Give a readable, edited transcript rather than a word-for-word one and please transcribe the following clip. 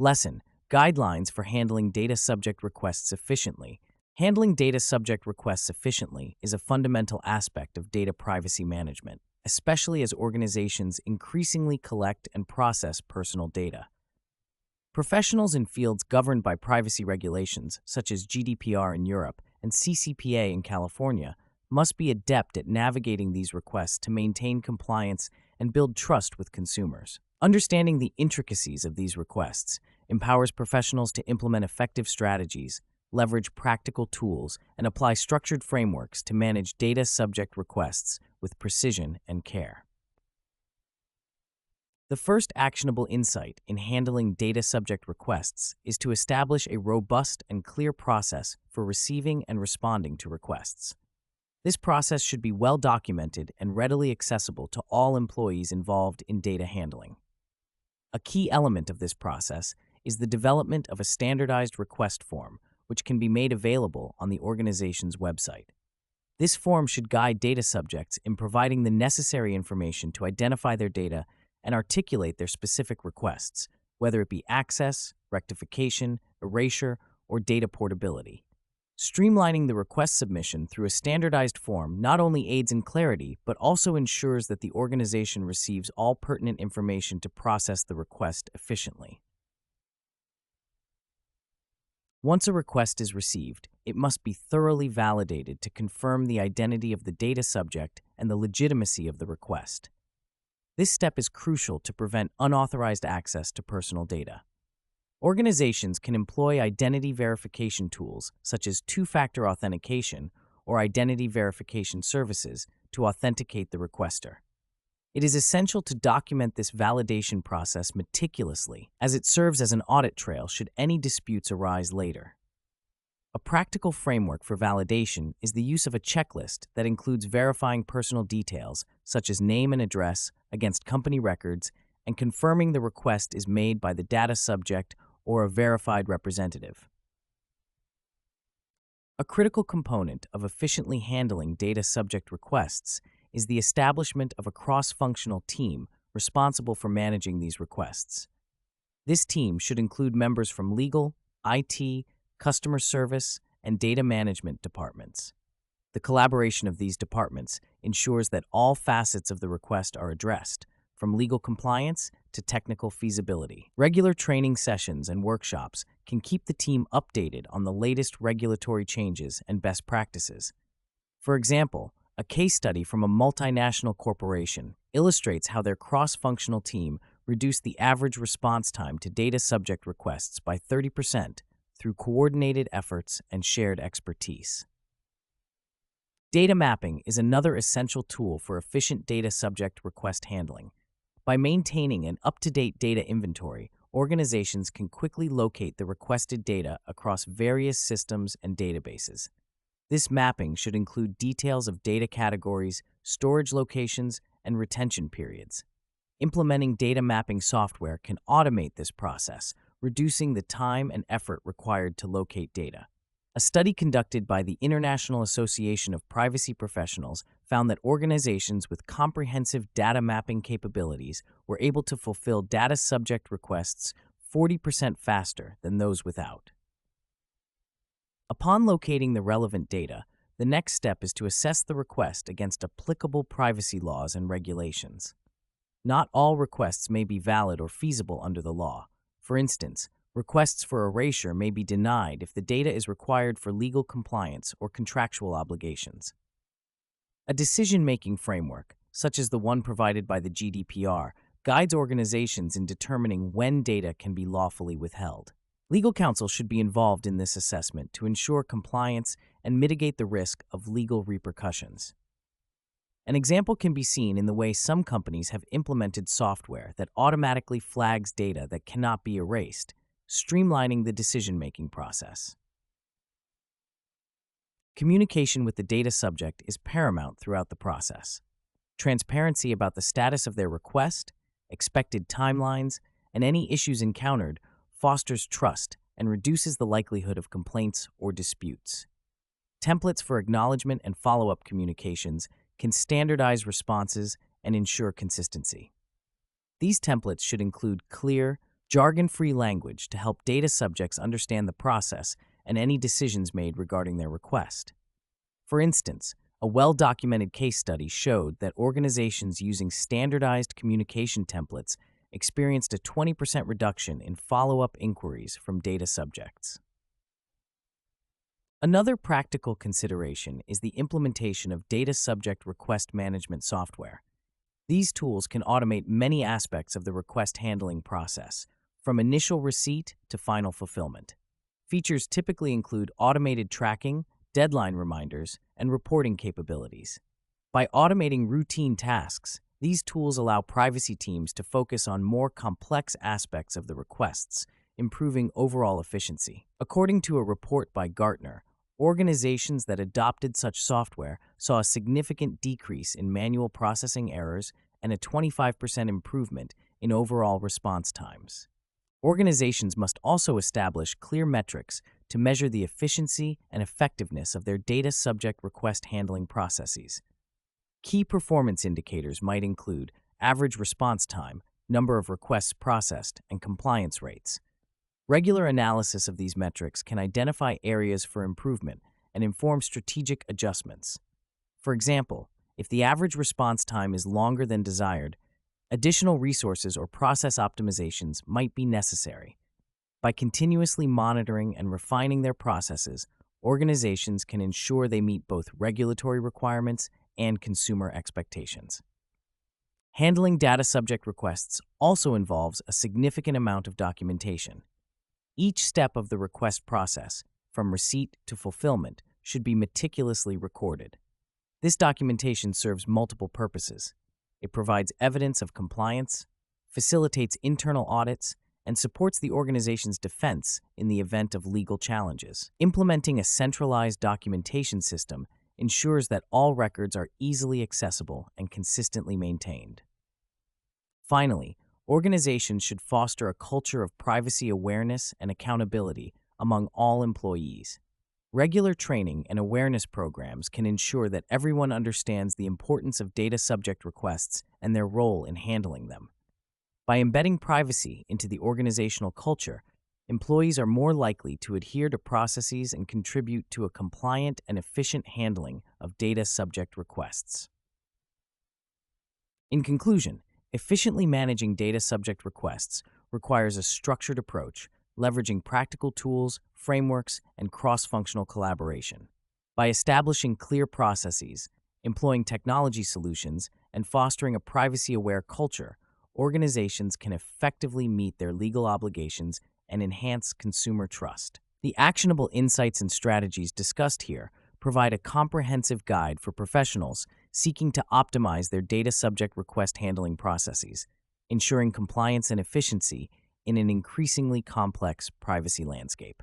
Lesson: Guidelines for handling data subject requests efficiently. Handling data subject requests efficiently is a fundamental aspect of data privacy management, especially as organizations increasingly collect and process personal data. Professionals in fields governed by privacy regulations, such as GDPR in Europe and CCPA in California, must be adept at navigating these requests to maintain compliance and build trust with consumers. Understanding the intricacies of these requests empowers professionals to implement effective strategies, leverage practical tools, and apply structured frameworks to manage data subject requests with precision and care. The first actionable insight in handling data subject requests is to establish a robust and clear process for receiving and responding to requests. This process should be well documented and readily accessible to all employees involved in data handling. A key element of this process is the development of a standardized request form, which can be made available on the organization's website. This form should guide data subjects in providing the necessary information to identify their data and articulate their specific requests, whether it be access, rectification, erasure, or data portability. Streamlining the request submission through a standardized form not only aids in clarity, but also ensures that the organization receives all pertinent information to process the request efficiently. Once a request is received, it must be thoroughly validated to confirm the identity of the data subject and the legitimacy of the request. This step is crucial to prevent unauthorized access to personal data. Organizations can employ identity verification tools such as two-factor authentication or identity verification services to authenticate the requester. It is essential to document this validation process meticulously, as it serves as an audit trail should any disputes arise later. A practical framework for validation is the use of a checklist that includes verifying personal details, such as name and address, against company records, and confirming the request is made by the data subject or a verified representative. A critical component of efficiently handling data subject requests is the establishment of a cross-functional team responsible for managing these requests. This team should include members from legal, IT, customer service, and data management departments. The collaboration of these departments ensures that all facets of the request are addressed, from legal compliance to technical feasibility. Regular training sessions and workshops can keep the team updated on the latest regulatory changes and best practices. For example, a case study from a multinational corporation illustrates how their cross-functional team reduced the average response time to data subject requests by 30% through coordinated efforts and shared expertise. Data mapping is another essential tool for efficient data subject request handling. By maintaining an up-to-date data inventory, organizations can quickly locate the requested data across various systems and databases. This mapping should include details of data categories, storage locations, and retention periods. Implementing data mapping software can automate this process, reducing the time and effort required to locate data. A study conducted by the International Association of Privacy Professionals found that organizations with comprehensive data mapping capabilities were able to fulfill data subject requests 40% faster than those without. Upon locating the relevant data, the next step is to assess the request against applicable privacy laws and regulations. Not all requests may be valid or feasible under the law. For instance, requests for erasure may be denied if the data is required for legal compliance or contractual obligations. A decision-making framework, such as the one provided by the GDPR, guides organizations in determining when data can be lawfully withheld. Legal counsel should be involved in this assessment to ensure compliance and mitigate the risk of legal repercussions. An example can be seen in the way some companies have implemented software that automatically flags data that cannot be erased, streamlining the decision-making process. Communication with the data subject is paramount throughout the process. Transparency about the status of their request, expected timelines, and any issues encountered fosters trust and reduces the likelihood of complaints or disputes. Templates for acknowledgement and follow-up communications can standardize responses and ensure consistency. These templates should include clear, jargon-free language to help data subjects understand the process and any decisions made regarding their request. For instance, a well-documented case study showed that organizations using standardized communication templates experienced a 20% reduction in follow-up inquiries from data subjects. Another practical consideration is the implementation of data subject request management software. These tools can automate many aspects of the request handling process, from initial receipt to final fulfillment. Features typically include automated tracking, deadline reminders, and reporting capabilities. By automating routine tasks, these tools allow privacy teams to focus on more complex aspects of the requests, improving overall efficiency. According to a report by Gartner, organizations that adopted such software saw a significant decrease in manual processing errors and a 25% improvement in overall response times. Organizations must also establish clear metrics to measure the efficiency and effectiveness of their data subject request handling processes. Key performance indicators might include average response time, number of requests processed, and compliance rates. Regular analysis of these metrics can identify areas for improvement and inform strategic adjustments. For example, if the average response time is longer than desired, additional resources or process optimizations might be necessary. By continuously monitoring and refining their processes, organizations can ensure they meet both regulatory requirements and consumer expectations. Handling data subject requests also involves a significant amount of documentation. Each step of the request process, from receipt to fulfillment, should be meticulously recorded. This documentation serves multiple purposes. It provides evidence of compliance, facilitates internal audits, and supports the organization's defense in the event of legal challenges. Implementing a centralized documentation system ensures that all records are easily accessible and consistently maintained. Finally, organizations should foster a culture of privacy awareness and accountability among all employees. Regular training and awareness programs can ensure that everyone understands the importance of data subject requests and their role in handling them. By embedding privacy into the organizational culture, employees are more likely to adhere to processes and contribute to a compliant and efficient handling of data subject requests. In conclusion, efficiently managing data subject requests requires a structured approach, leveraging practical tools, frameworks, and cross-functional collaboration. By establishing clear processes, employing technology solutions, and fostering a privacy-aware culture, organizations can effectively meet their legal obligations and enhance consumer trust. The actionable insights and strategies discussed here provide a comprehensive guide for professionals seeking to optimize their data subject request handling processes, ensuring compliance and efficiency in an increasingly complex privacy landscape.